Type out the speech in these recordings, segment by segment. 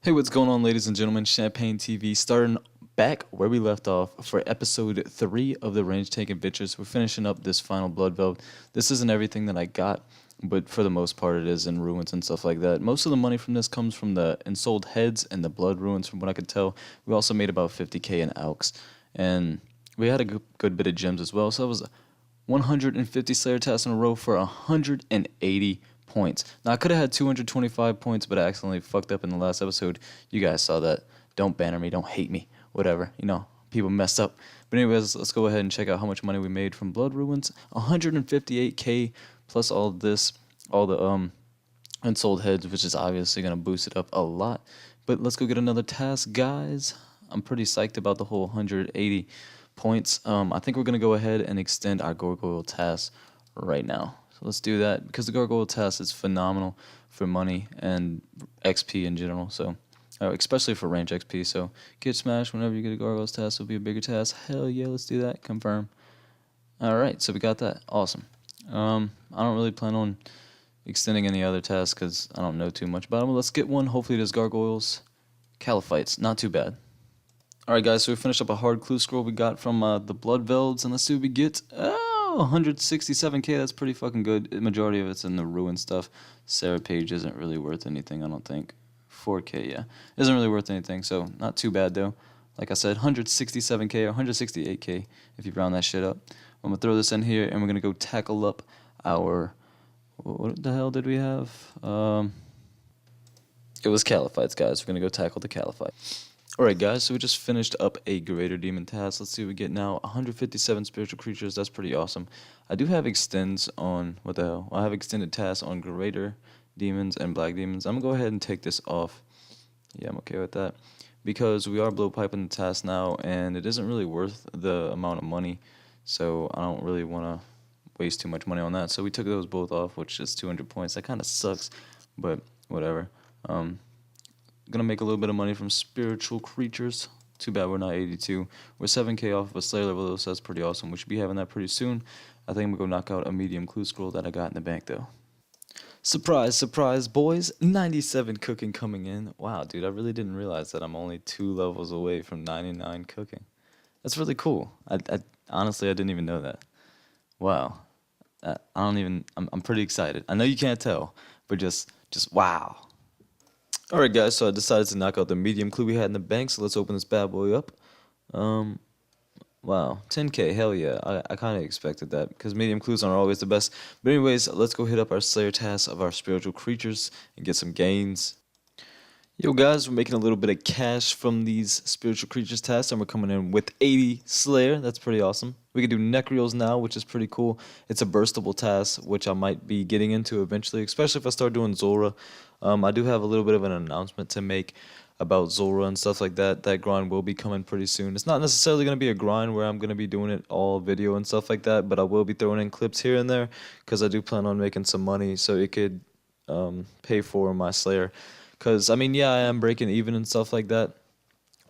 Hey, what's going on, ladies and gentlemen? Champagne TV starting back where we left off for episode 3 of the Range Tank Adventures. We're finishing up this final Blood Velvet. This isn't everything that I got, but for the most part, it is in ruins and stuff like that. Most of the money from this comes from the ensouled heads and the blood ruins, from what I could tell. We also made about 50k in alks, and we had a good bit of gems as well. So that was 150 Slayer tasks in a row for 180 points. Now, I could have had 225 points, but I accidentally fucked up in the last episode. You guys saw that. Don't banner me. Don't hate me. Whatever. People messed up. But anyways, let's go ahead and check out how much money we made from Blood Ruins. 158k plus all this, all the unsold heads, which is obviously going to boost it up a lot. But let's go get another task, guys. I'm pretty psyched about the whole 180 points. I think we're going to go ahead and extend our Gargoyle task right now. So let's do that, because the Gargoyle task is phenomenal for money and XP in general. So, especially for range XP. So get smashed whenever you get a Gargoyle's task. Will be a bigger task. Hell yeah, let's do that. Confirm. All right, so we got that. Awesome. I don't really plan on extending any other tasks because I don't know too much about them. Let's get one. Hopefully there's Gargoyles. Caliphites. Not too bad. Alright guys, so we finished up a hard clue scroll we got from the Blood Velds, and let's see what we get. Oh, 167k, that's pretty fucking good. The majority of it's in the ruin stuff. Sarah Page isn't really worth anything, I don't think. 4k, yeah. Isn't really worth anything, so not too bad though. Like I said, 167k or 168k if you round that shit up. I'm going to throw this in here, and we're going to go tackle up our... What the hell did we have? It was Caliphites, guys. We're going to go tackle the Caliphites. Alright guys, so we just finished up a Greater Demon task. Let's see what we get now. 157 spiritual creatures, that's pretty awesome. I do have extends on, what the hell? I have extended tasks on Greater Demons and Black Demons. I'm going to go ahead and take this off. Yeah, I'm okay with that. Because we are blowpiping the task now, and it isn't really worth the amount of money. So I don't really want to waste too much money on that. So we took those both off, which is 200 points. That kind of sucks, but whatever. Gonna make a little bit of money from spiritual creatures. Too bad we're not 82. We're 7k off of a Slayer level though, so that's pretty awesome. We should be having that pretty soon. I think I'm gonna go knock out a medium clue scroll that I got in the bank though. Surprise, surprise, boys. 97 cooking coming in. Wow, dude, I really didn't realize that I'm only 2 levels away from 99 cooking. That's really cool. I honestly, I didn't even know that. Wow. I'm pretty excited. I know you can't tell, but just wow. Alright guys, so I decided to knock out the medium clue we had in the bank, so let's open this bad boy up. Wow, 10k, hell yeah, I kind of expected that, because medium clues aren't always the best. But anyways, let's go hit up our Slayer task of our spiritual creatures and get some gains. Yo guys, we're making a little bit of cash from these spiritual creatures tasks, and we're coming in with 80 Slayer. That's pretty awesome. We can do Necreals now, which is pretty cool. It's a burstable task, which I might be getting into eventually, especially if I start doing Zora. I do have a little bit of an announcement to make about Zora and stuff like that. That grind will be coming pretty soon. It's not necessarily going to be a grind where I'm going to be doing it all video and stuff like that, but I will be throwing in clips here and there, because I do plan on making some money, so it could pay for my Slayer. Because, I mean, yeah, I am breaking even and stuff like that,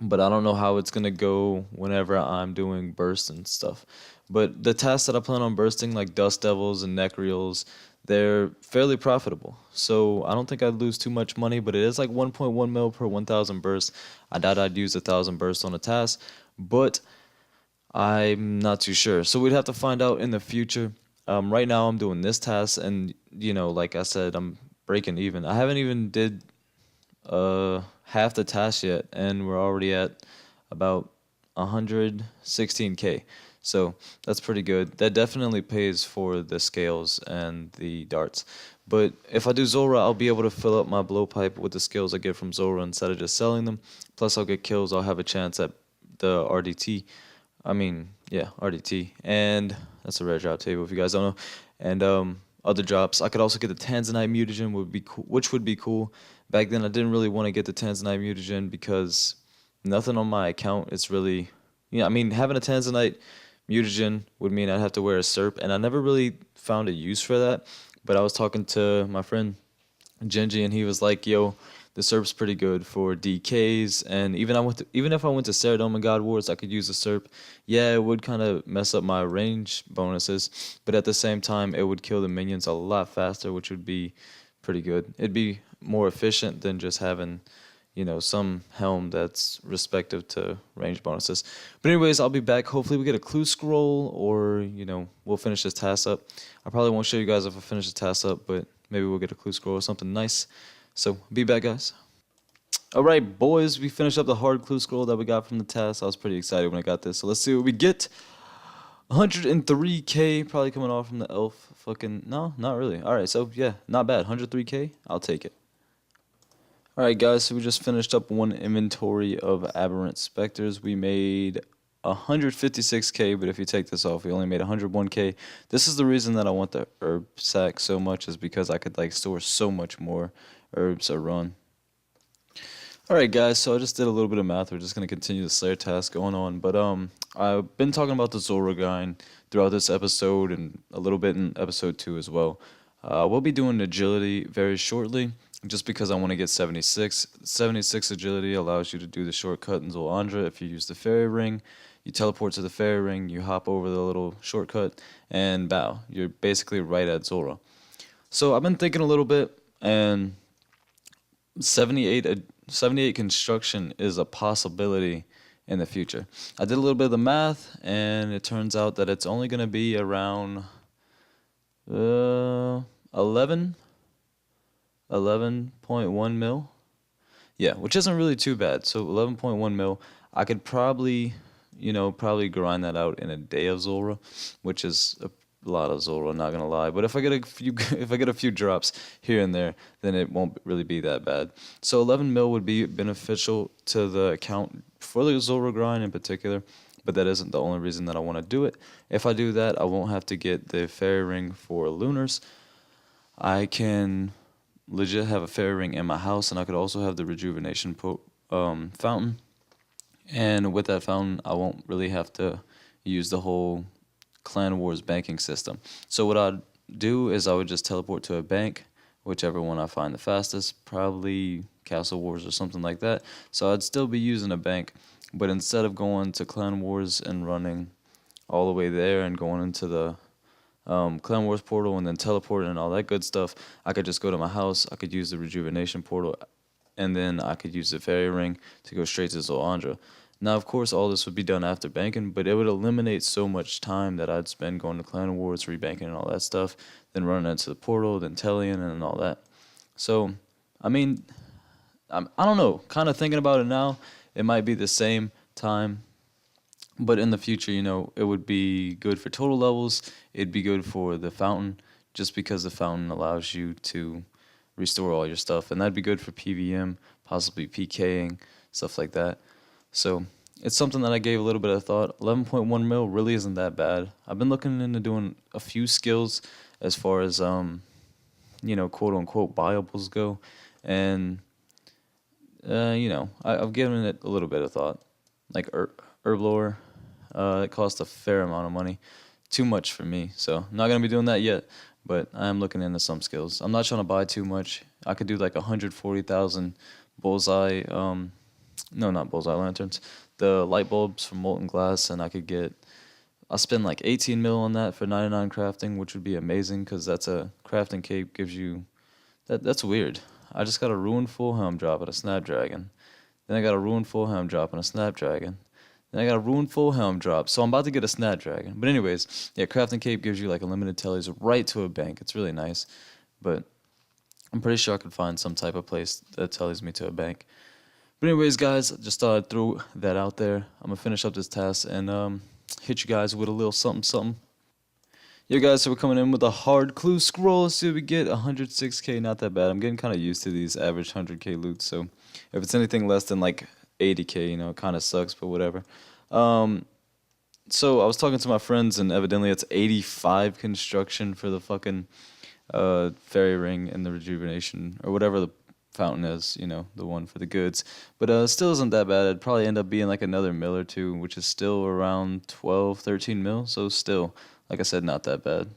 but I don't know how it's going to go whenever I'm doing bursts and stuff. But the tasks that I plan on bursting, like Dust Devils and Necreals, they're fairly profitable. So I don't think I'd lose too much money, but it is like 1.1 mil per 1,000 bursts. I doubt I'd use 1,000 bursts on a task, but I'm not too sure. So we'd have to find out in the future. Right now I'm doing this task, and, like I said, I'm breaking even. I haven't even did half the task yet, and we're already at about 116k. So that's pretty good. That definitely pays for the scales and the darts. But if I do Zora, I'll be able to fill up my blowpipe with the skills I get from Zora instead of just selling them. Plus I'll get kills. I'll have a chance at the RDT. Yeah, RDT. And that's a rare drop table if you guys don't know. And other drops. I could also get the Tanzanite mutagen, which would be cool. Back then I didn't really want to get the Tanzanite mutagen because nothing on my account is really, having a Tanzanite mutagen would mean I'd have to wear a SERP, and I never really found a use for that. But I was talking to my friend Genji, and he was like, yo, the SERP's pretty good for DKs, and even if I went to Ceradome and God Wars, I could use the SERP. Yeah, it would kind of mess up my range bonuses, but at the same time, it would kill the minions a lot faster, which would be pretty good. It'd be more efficient than just having, some helm that's respective to range bonuses. But anyways, I'll be back. Hopefully we get a clue scroll, or we'll finish this task up. I probably won't show you guys if I finish the task up, but maybe we'll get a clue scroll or something nice. So be back, guys. All right, boys, we finished up the hard clue scroll that we got from the task. I was pretty excited when I got this. So let's see what we get. 103K probably coming off from the elf. No, not really. All right, so yeah, not bad. 103K, I'll take it. All right, guys, so we just finished up one inventory of aberrant specters. We made 156K, but if you take this off, we only made 101K. This is the reason that I want the herb sack so much, is because I could store so much more herbs a run. All right, guys, so I just did a little bit of math. We're just going to continue the Slayer task going on. But I've been talking about the Zora grind throughout this episode and a little bit in episode 2 as well. We'll be doing agility very shortly, just because I want to get 76. 76 agility allows you to do the shortcut in Zolandra. If you use the fairy ring, you teleport to the fairy ring, you hop over the little shortcut, and bow. You're basically right at Zora. So I've been thinking a little bit, and 78 construction is a possibility in the future. I did a little bit of the math, and it turns out that it's only going to be around 11.1 mil. Yeah, which isn't really too bad. So 11.1 mil, I could probably grind that out in a day of Zora, which is a lot of Zora, not gonna lie. But if I get a few drops here and there, then it won't really be that bad. So 11 mil would be beneficial to the account for the Zora grind in particular, but that isn't the only reason that I want to do it. If I do that, I won't have to get the fairy ring for lunars. I can legit have a fairy ring in my house, and I could also have the rejuvenation fountain. And with that fountain, I won't really have to use the whole Clan Wars banking system. So what I'd do is I would just teleport to a bank, whichever one I find the fastest, probably Castle Wars or something like that. So I'd still be using a bank, but instead of going to Clan Wars and running all the way there and going into the Clan Wars portal and then teleporting and all that good stuff, I could just go to my house, I could use the rejuvenation portal, and then I could use the fairy ring to go straight to Zolandra. Now, of course, all this would be done after banking, but it would eliminate so much time that I'd spend going to Clan Wars, rebanking, and all that stuff, then running into the portal, then telling and all that. So, I mean, I don't know. Kind of thinking about it now, it might be the same time, but in the future, it would be good for total levels. It'd be good for the fountain, just because the fountain allows you to restore all your stuff, and that'd be good for PVM, possibly PKing, stuff like that. So it's something that I gave a little bit of thought. 11.1 mil really isn't that bad. I've been looking into doing a few skills as far as quote unquote buyables go, and I've given it a little bit of thought. Like herb lore, it costs a fair amount of money, too much for me. So I'm not gonna be doing that yet, but I am looking into some skills. I'm not trying to buy too much. I could do like 140,000 bullseye. No, not bullseye lanterns. The light bulbs from molten glass, and I'll spend like 18 mil on that for 99 crafting, which would be amazing because that's a crafting cape gives you. That's weird. I just got a ruined full helm drop and a snapdragon. Then I got a ruined full helm drop and a snapdragon. Then I got a ruined full helm drop. So I'm about to get a snapdragon. But anyways, yeah, crafting cape gives you like unlimited tellies right to a bank. It's really nice, but I'm pretty sure I could find some type of place that tells me to a bank. But anyways, guys, just thought I'd throw that out there. I'm going to finish up this task and hit you guys with a little something. Yo, guys, so we're coming in with a hard clue scroll. Let's see what we get. 106K, not that bad. I'm getting kind of used to these average 100K loots, so if it's anything less than like 80K, it kind of sucks, but whatever. So I was talking to my friends, and evidently it's 85 construction for the fucking fairy ring and the rejuvenation, or whatever the fountain is, the one for the goods. But still isn't that bad. It'd probably end up being like another mil or two, which is still around 12, 13 mil. So still, like I said, not that bad.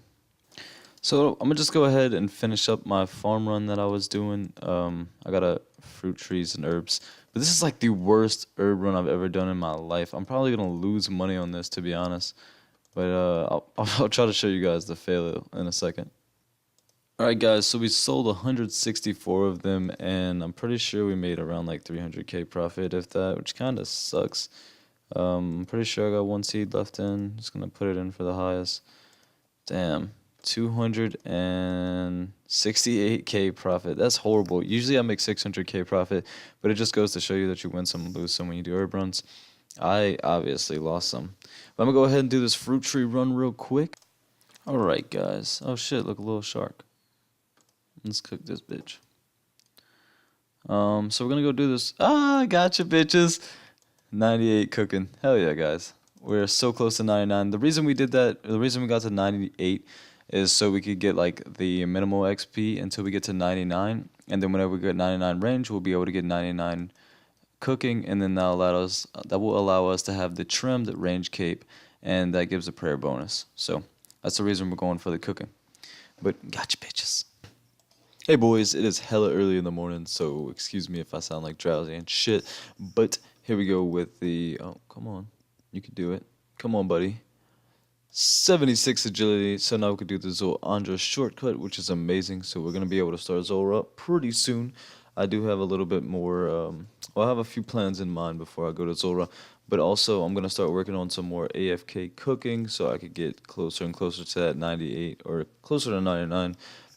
So I'm gonna just go ahead and finish up my farm run that I was doing. I got a fruit trees and herbs, but this is like the worst herb run I've ever done in my life. I'm probably gonna lose money on this, to be honest. But I'll try to show you guys the fail in a second. All right, guys, so we sold 164 of them, and I'm pretty sure we made around like 300K profit, if that, which kind of sucks. I'm pretty sure I got one seed left in. Just gonna put it in for the highest. Damn, 268K profit. That's horrible. Usually I make 600K profit, but it just goes to show you that you win some, lose some when you do herb runs. I obviously lost some. But I'm gonna go ahead and do this fruit tree run real quick. All right, guys. Oh shit, look, a little shark. Let's cook this bitch. So we're gonna go do this. Ah, gotcha, bitches. 98 cooking. Hell yeah, guys. We're so close to 99. The reason we did that, the reason we got to 98 is so we could get like the minimal XP until we get to 99. And then whenever we get 99 range, we'll be able to get 99 cooking. And then that will allow us to have the trimmed range cape. And that gives a prayer bonus. So that's the reason we're going for the cooking. But gotcha, bitches. Hey boys, it is hella early in the morning, so excuse me if I sound like drowsy and shit. But here we go with the, oh, come on. You can do it. Come on, buddy. 76 agility, so now we can do the Zol shortcut, which is amazing. So we're going to be able to start Zol up pretty soon. I do have a little bit more, well, I have a few plans in mind before I go to Zora, but also I'm going to start working on some more AFK cooking so I could get closer and closer to that 98 or closer to 99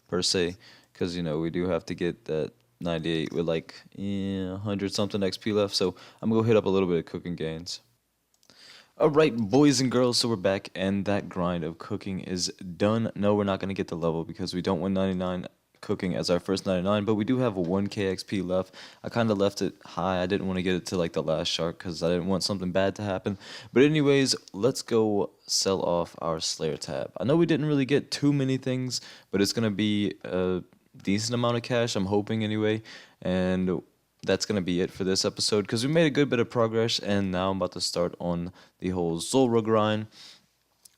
per se. Because, you know, we do have to get that 98 with like 100 something XP left. So I'm going to go hit up a little bit of cooking gains. Alright, boys and girls, so we're back. And that grind of cooking is done. No, we're not going to get the level because we don't win 99 cooking as our first 99. But we do have a 1k XP left. I kind of left it high. I didn't want to get it to like the last shark because I didn't want something bad to happen. But anyways, let's go sell off our Slayer tab. I know we didn't really get too many things, but it's going to be decent amount of cash, I'm hoping anyway, and that's going to be it for this episode because we made a good bit of progress, and now I'm about to start on the whole Zulrah grind.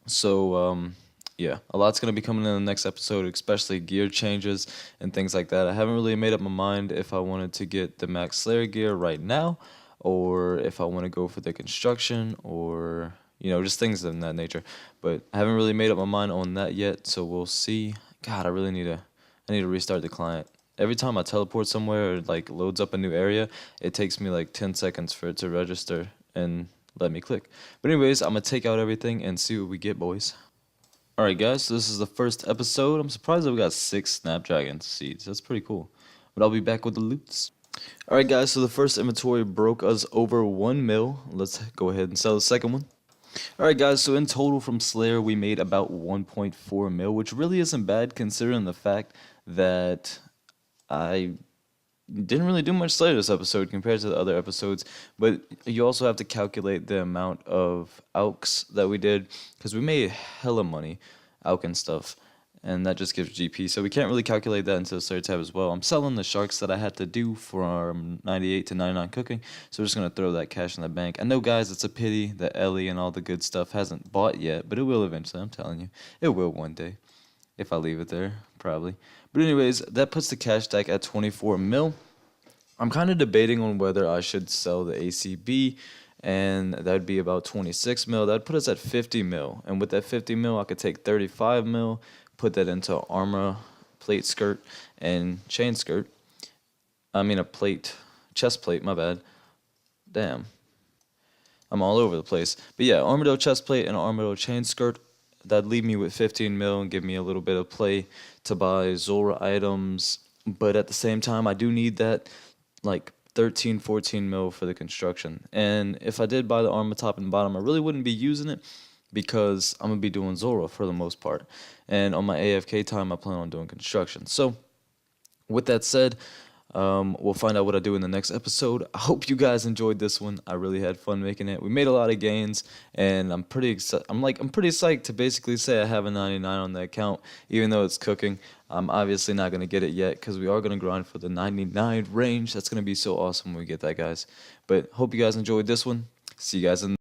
So yeah, a lot's going to be coming in the next episode, especially gear changes and things like that. I haven't really made up my mind if I wanted to get the max Slayer gear right now or if I want to go for the construction or, you know, just things of that nature, but I haven't really made up my mind on that yet, so we'll see. God, I need to restart the client. Every time I teleport somewhere or like loads up a new area, it takes me like 10 seconds for it to register and let me click. But anyways, I'm going to take out everything and see what we get, boys. Alright guys, so this is the first episode. I'm surprised that we got 6 Snapdragon seeds. That's pretty cool. But I'll be back with the loots. Alright guys, so the first inventory broke us over 1 mil. Let's go ahead and sell the second one. Alright guys, so in total from Slayer we made about 1.4 mil, which really isn't bad considering the fact that I didn't really do much Slayer this episode compared to the other episodes, but you also have to calculate the amount of AUKs that we did, because we made hella money AUK and stuff, and that just gives GP, so we can't really calculate that into the Slayer tab as well. I'm selling the sharks that I had to do from 98 to 99 cooking, so we're just going to throw that cash in the bank. I know, guys, it's a pity that Ellie and all the good stuff hasn't bought yet, but it will eventually, I'm telling you. It will one day, if I leave it there, probably. But anyways, that puts the cash stack at 24 mil. I'm kind of debating on whether I should sell the ACB, and that would be about 26 mil. That would put us at 50 mil, and with that 50 mil, I could take 35 mil, put that into armor, plate skirt, and chain skirt. I mean a plate, chest plate, my bad. Damn. I'm all over the place. But yeah, armadillo chest plate and armadillo chain skirt. That'd leave me with 15 mil and give me a little bit of play to buy Zora items. But at the same time, I do need that like 13, 14 mil for the construction. And if I did buy the armor top and bottom, I really wouldn't be using it because I'm going to be doing Zora for the most part. And on my AFK time, I plan on doing construction. So with that said, we'll find out what I do in the next episode. I hope you guys enjoyed this one. I really had fun making it. We made a lot of gains, and I'm pretty psyched to basically say I have a 99 on the account, even though it's cooking. I'm obviously not gonna get it yet because we are gonna grind for the 99 range. That's gonna be so awesome when we get that, guys. But hope you guys enjoyed this one. See you guys in